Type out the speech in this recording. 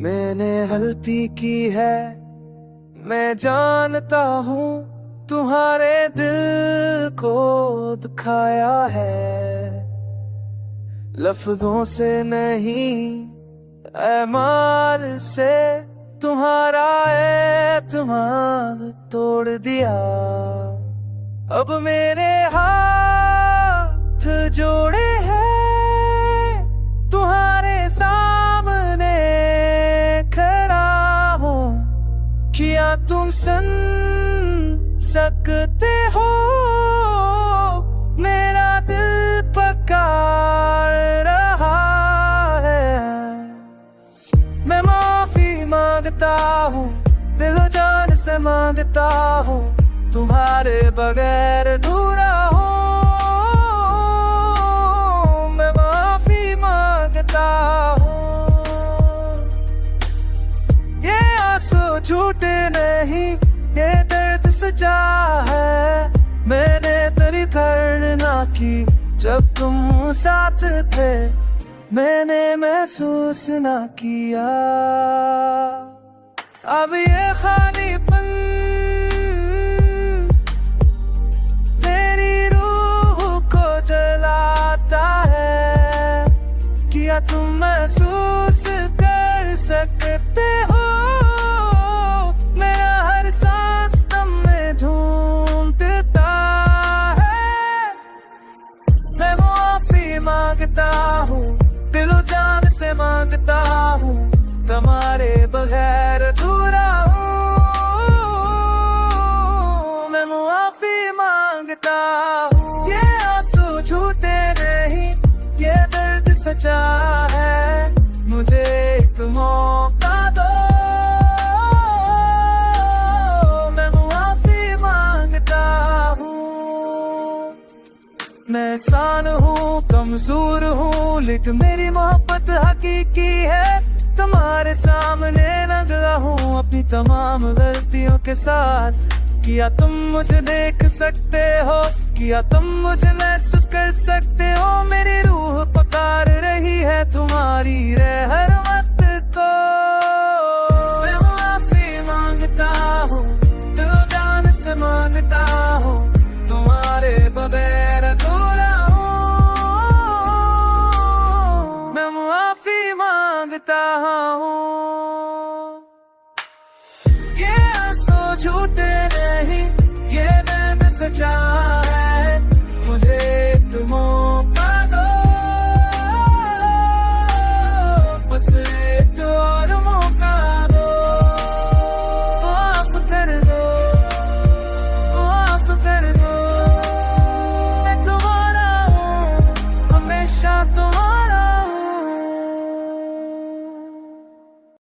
मैंने गलती की है, मैं जानता हूँ, तुम्हारे दिल को दुखाया है। लफ्जों से नहीं, ऐमाल से तुम्हारा एतमाद तोड़ दिया। अब मेरे हाथ जोड़े हैं, तुम्हारे सामने खड़ा हूँ। किया तुम सन सकते हो, मेरा दिल पकार रहा है। मैं माफी मांगता हूँ, दिलो जान से मांगता हूँ, तुम्हारे बगैर अधूरा हूँ। मैं माफी मांगता हूँ, ये आंसू झूठे नहीं, ये दर्द सच्चा है। मैंने तेरी धरना की जब तुम साथ थे, मैंने महसूस ना किया। अब ये खालीपन मेरी रूह को जलाता है। किया तुम महसूस कर सकते हो, मेरा हर सांस तुम में ढूंढता है। मैं माफी मांगता हूँ, दिलो जान से मांगता हूँ, तुम्हारे बगैर अधूरा हूँ। मैं माफी मांगता हूँ, ये आंसू झूठे नहीं, ये दर्द सच्चा है। मुझे एक मौका दो, मैं माफी मांगता हूँ। मैं इंसान हूँ, कमजोर हूँ, लेकिन मेरी मोहब्बत हकीकी है। तुम्हारे सामने नंगा हूँ अपनी तमाम गलतियों के साथ। किया तुम मुझे देख सकते हो, किया तुम मुझे महसूस कर सकते हो। मेरी रूह पुकार रही है तुम्हारी रहमत को। मैं माफी मांगता हूँ, दिल जान से मांगता हूँ, तुम्हारे बगैर अधूरा हूँ। मैं माफी मांगता हूँ।